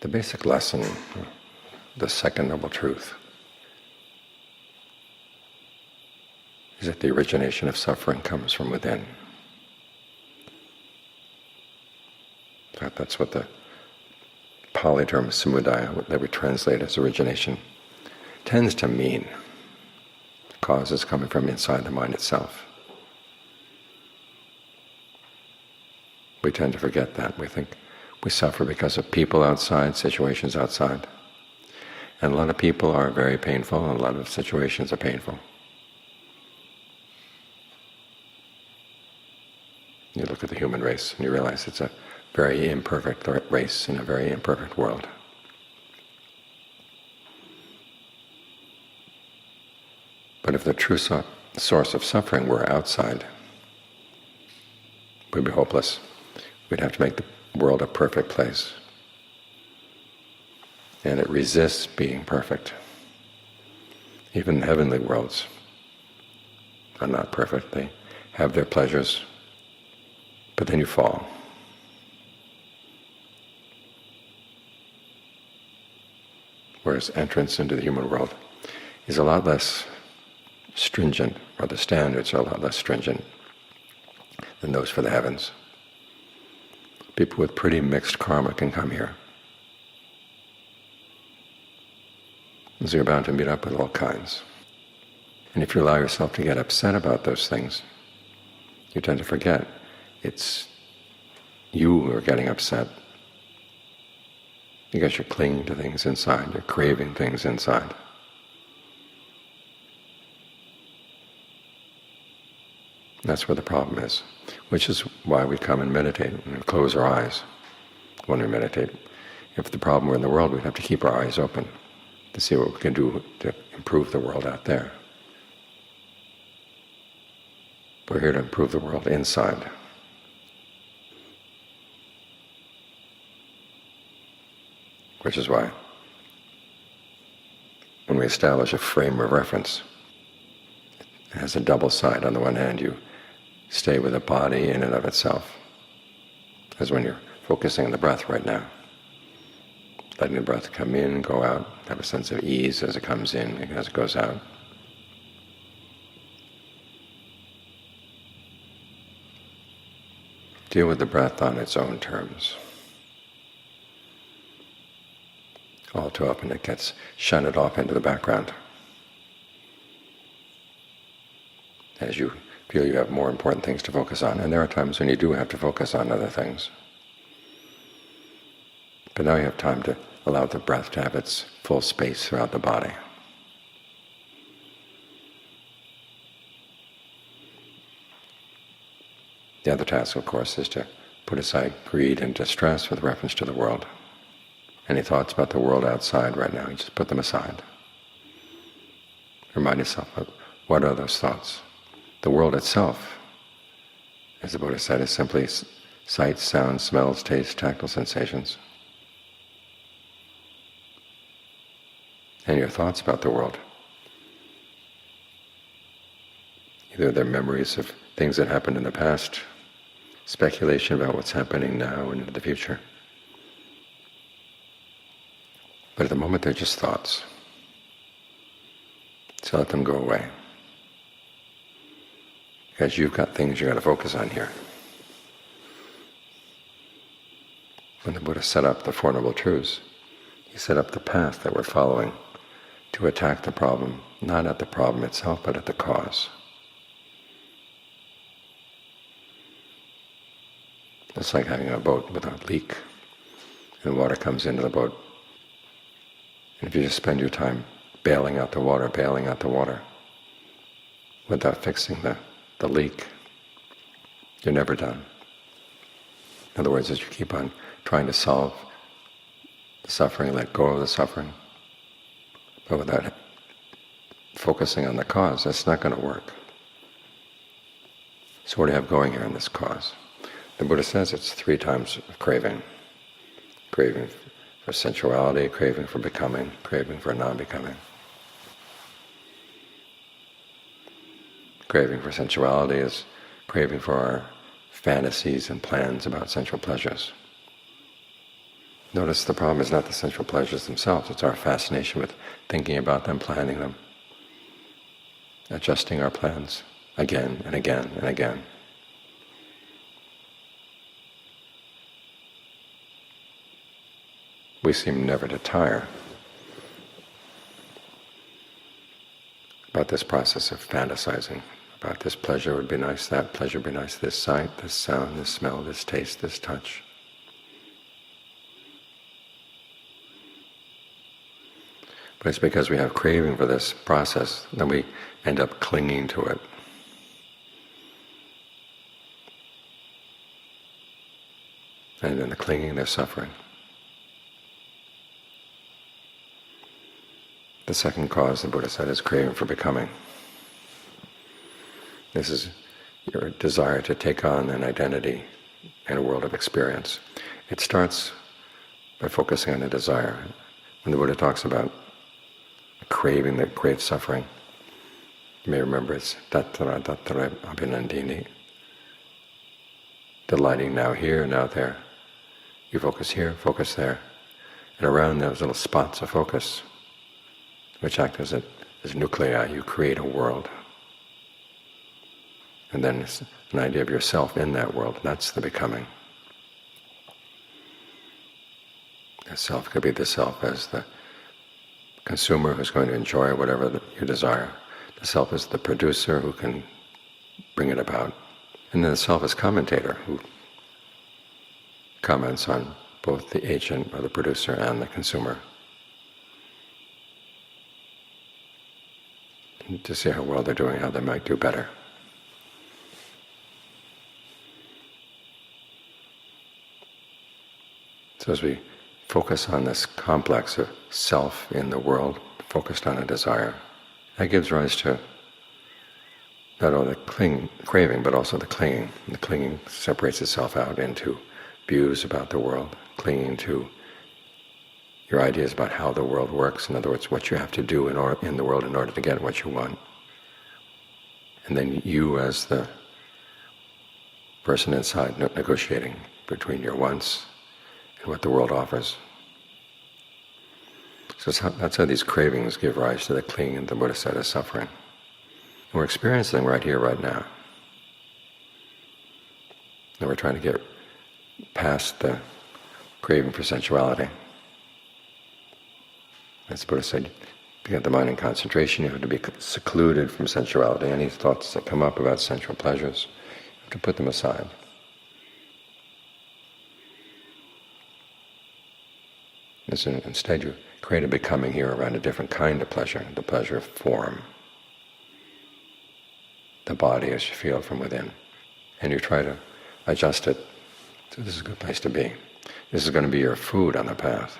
The basic lesson, the second noble truth, is that the origination of suffering comes from within. In fact, that's what the Pali term samudaya, that we translate as origination, tends to mean. The cause is coming from inside the mind itself. We tend to forget that. We think we suffer because of people outside, situations outside. And a lot of people are very painful, and a lot of situations are painful. You look at the human race and you realize it's a very imperfect race in a very imperfect world. But if the true source of suffering were outside, we'd be hopeless. We'd have to make the world a perfect place. And it resists being perfect. Even heavenly worlds are not perfect. They have their pleasures, but then you fall. Whereas entrance into the human world is a lot less stringent, or the standards are a lot less stringent than those for the heavens. People with pretty mixed karma can come here. So you're bound to meet up with all kinds. And if you allow yourself to get upset about those things, you tend to forget it's you who are getting upset because you're clinging to things inside, you're craving things inside. That's where the problem is, which is why we come and meditate and close our eyes when we meditate. If the problem were in the world, we'd have to keep our eyes open to see what we can do to improve the world out there. We're here to improve the world inside. Which is why when we establish a frame of reference, it has a double side. On the one hand, you stay with the body in and of itself, as when you're focusing on the breath right now. Letting the breath come in, go out, have a sense of ease as it comes in and as it goes out. Deal with the breath on its own terms. All too often it gets shunted off into the background as you feel you have more important things to focus on. And there are times when you do have to focus on other things. But now you have time to allow the breath to have its full space throughout the body. The other task, of course, is to put aside greed and distress with reference to the world. Any thoughts about the world outside right now, you just put them aside. Remind yourself of what are those thoughts. The world itself, as the Buddha said, is simply sights, sounds, smells, tastes, tactile sensations. And your thoughts about the world, either they're memories of things that happened in the past, speculation about what's happening now and into the future. But at the moment they're just thoughts. So let them go away. Because you've got things you've got to focus on here. When the Buddha set up the Four Noble Truths, he set up the path that we're following to attack the problem, not at the problem itself, but at the cause. It's like having a boat with a leak, and water comes into the boat. And if you just spend your time bailing out the water, without fixing the leak, you're never done. In other words, as you keep on trying to solve the suffering, let go of the suffering, but without focusing on the cause, that's not going to work. So what do you have going here in this cause? The Buddha says it's 3 times of craving. Craving for sensuality, craving for becoming, craving for non-becoming. Craving for sensuality is craving for our fantasies and plans about sensual pleasures. Notice the problem is not the sensual pleasures themselves, it's our fascination with thinking about them, planning them, adjusting our plans again and again and again. We seem never to tire about this process of fantasizing, about this pleasure would be nice, that pleasure would be nice, this sight, this sound, this smell, this taste, this touch. But it's because we have craving for this process that we end up clinging to it. And in the clinging, there's suffering. The second cause, the Buddha said, is craving for becoming. This is your desire to take on an identity in a world of experience. It starts by focusing on a desire. When the Buddha talks about craving that creates suffering, you may remember it's tattara tattara abhinandini, delighting now here, now there. You focus here, focus there, and around those little spots of focus, which act as nuclei, you create a world. And then it's an idea of yourself in that world. That's the becoming. The self could be the self as the consumer who's going to enjoy whatever you desire. The self is the producer who can bring it about. And then the self is commentator who comments on both the agent or the producer and the consumer, to see how well they're doing, how they might do better. So as we focus on this complex of self in the world, focused on a desire, that gives rise to not only the craving, but also the clinging. And the clinging separates itself out into views about the world, clinging to your ideas about how the world works, in other words, what you have to do in the world in order to get what you want. And then you as the person inside negotiating between your wants and what the world offers. So that's how these cravings give rise to the clinging, and the Buddha said, is suffering. And we're experiencing them right here, right now. And we're trying to get past the craving for sensuality. As the Buddha said, to get the mind in concentration, you have to be secluded from sensuality. Any thoughts that come up about sensual pleasures, you have to put them aside. Instead, you create a becoming here around a different kind of pleasure, the pleasure of form, the body as you feel from within. And you try to adjust it. So this is a good place to be. This is going to be your food on the path.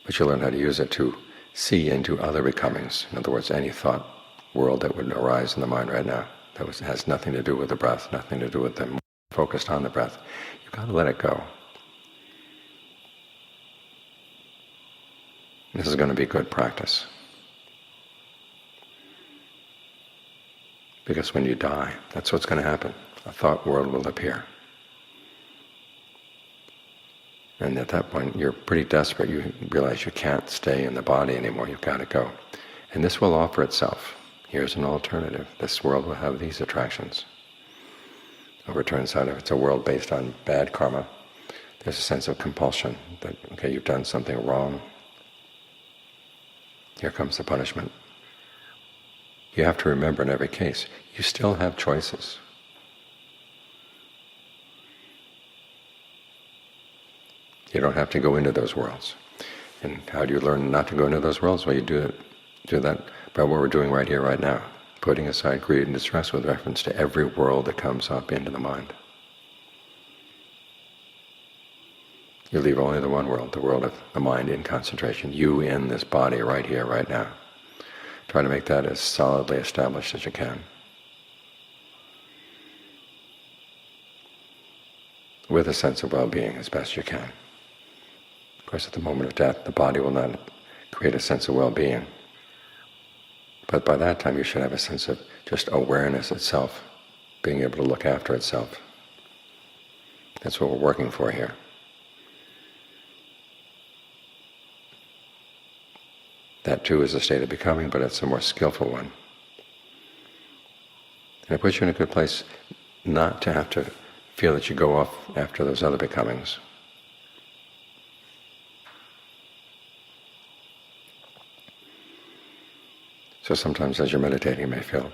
But you learn how to use it to see into other becomings. In other words, any thought world that would arise in the mind right now that has nothing to do with the breath, nothing to do with them focused on the breath. You've got to let it go. This is going to be good practice. Because when you die, that's what's going to happen. A thought world will appear. And at that point, you're pretty desperate. You realize you can't stay in the body anymore. You've got to go. And this will offer itself. Here's an alternative. This world will have these attractions. Over turns out, if it's a world based on bad karma, there's a sense of compulsion that, okay, you've done something wrong. Here comes the punishment. You have to remember in every case, you still have choices. You don't have to go into those worlds. And how do you learn not to go into those worlds? Well, you do that by what we're doing right here, right now, putting aside greed and distress with reference to every world that comes up into the mind. You leave only the one world, the world of the mind in concentration, you in this body right here, right now. Try to make that as solidly established as you can. With a sense of well-being as best you can. Of course, at the moment of death, the body will not create a sense of well-being. But by that time, you should have a sense of just awareness itself, being able to look after itself. That's what we're working for here. That too is a state of becoming, but it's a more skillful one. And it puts you in a good place not to have to feel that you go off after those other becomings. So sometimes as you're meditating, it may feel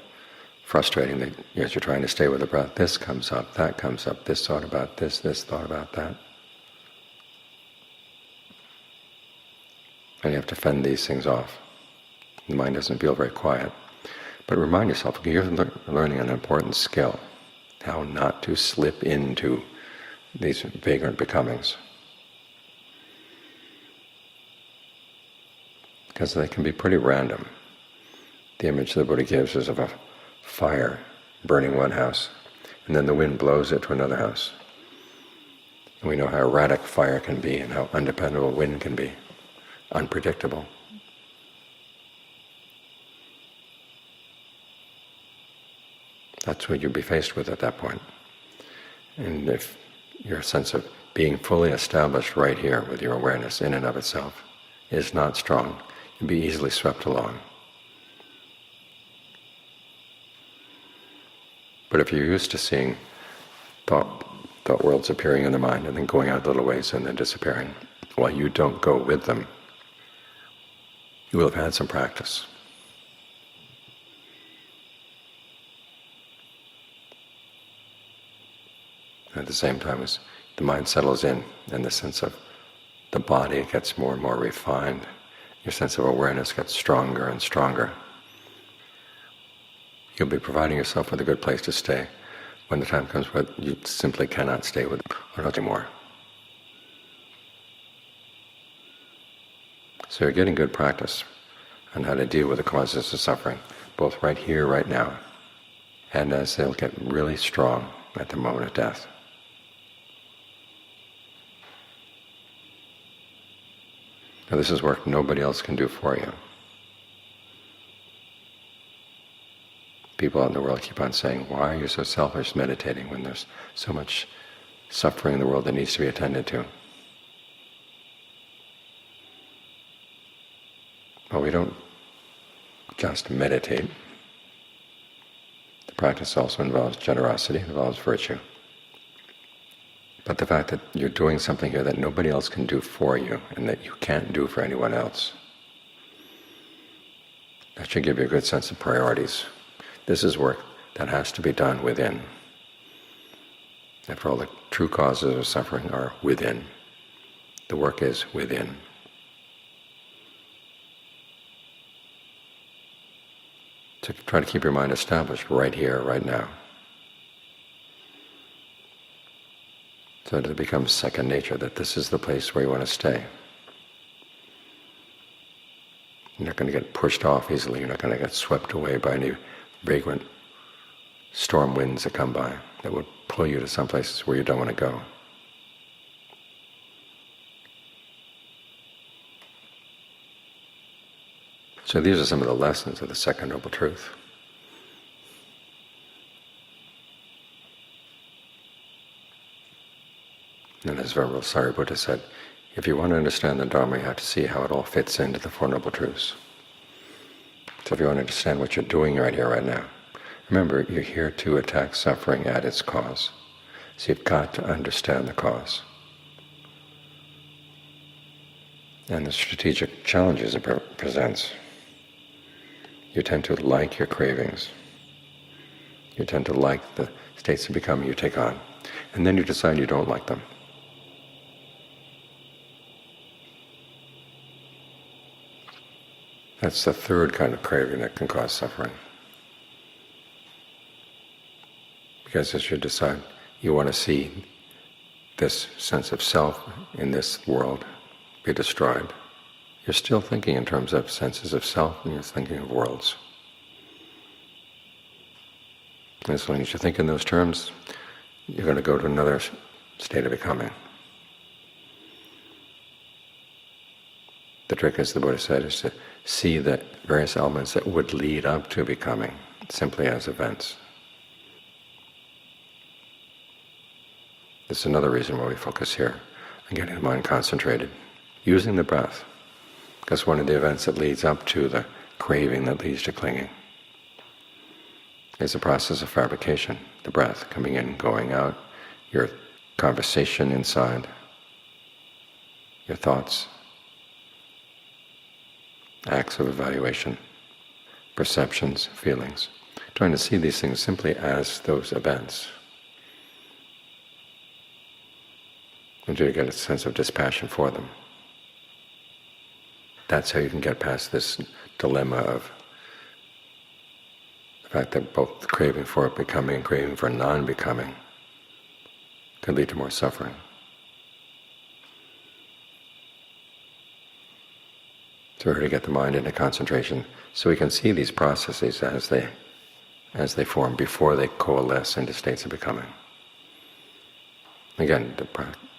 frustrating that as you're trying to stay with the breath, this comes up, that comes up, this thought about this thought about that. And you have to fend these things off. The mind doesn't feel very quiet. But remind yourself, you're learning an important skill, how not to slip into these vagrant becomings. Because they can be pretty random. The image the Buddha gives is of a fire burning one house, and then the wind blows it to another house. And we know how erratic fire can be and how undependable wind can be, unpredictable. That's what you'll be faced with at that point. And if your sense of being fully established right here with your awareness in and of itself is not strong, you'll be easily swept along. But if you're used to seeing thought worlds appearing in the mind and then going out little ways and then disappearing, while you don't go with them, you will have had some practice. At the same time as the mind settles in and the sense of the body gets more and more refined, your sense of awareness gets stronger and stronger. You'll be providing yourself with a good place to stay when the time comes where you simply cannot stay with or not anymore. So you're getting good practice on how to deal with the causes of suffering, both right here, right now, and as they'll get really strong at the moment of death. Now this is work nobody else can do for you. People out in the world keep on saying, why are you so selfish meditating when there's so much suffering in the world that needs to be attended to? Well, we don't just meditate. The practice also involves generosity, involves virtue. But the fact that you're doing something here that nobody else can do for you and that you can't do for anyone else, that should give you a good sense of priorities. This is work that has to be done within. After all, the true causes of suffering are within. The work is within. So try to keep your mind established right here, right now, so that it becomes second nature, that this is the place where you want to stay. You're not going to get pushed off easily. You're not going to get swept away by any vagrant storm winds that come by that would pull you to some places where you don't want to go. So these are some of the lessons of the Second Noble Truth. And as Venerable Sariputta said, if you want to understand the Dhamma, you have to see how it all fits into the Four Noble Truths. So if you want to understand what you're doing right here, right now, remember, you're here to attack suffering at its cause. So you've got to understand the cause. And the strategic challenges it presents. You tend to like your cravings. You tend to like the states of becoming you take on. And then you decide you don't like them. That's the third kind of craving that can cause suffering. Because as you decide you want to see this sense of self in this world be destroyed, you're still thinking in terms of senses of self and you're thinking of worlds. And as long as you think in those terms, you're going to go to another state of becoming. The trick, as the Buddha said, is to see the various elements that would lead up to becoming simply as events. This is another reason why we focus here on getting the mind concentrated, using the breath, because one of the events that leads up to the craving that leads to clinging is the process of fabrication, the breath coming in, going out, your conversation inside, your thoughts, acts of evaluation, perceptions, feelings, trying to see these things simply as those events, and to get a sense of dispassion for them. That's how you can get past this dilemma of the fact that both the craving for becoming and craving for non-becoming can lead to more suffering. So we're here to get the mind into concentration so we can see these processes as they form before they coalesce into states of becoming. Again, the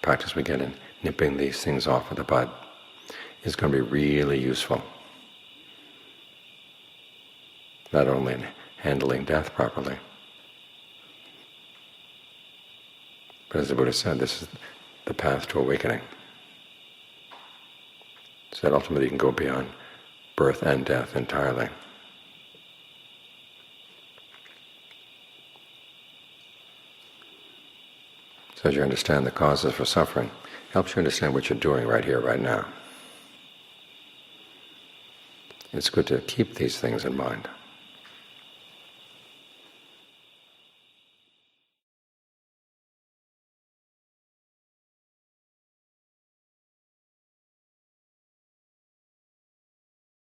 practice we get in nipping these things off with the bud is going to be really useful, not only in handling death properly, but as the Buddha said, this is the path to awakening. So that ultimately you can go beyond birth and death entirely. So as you understand the causes for suffering, it helps you understand what you're doing right here, right now. It's good to keep these things in mind.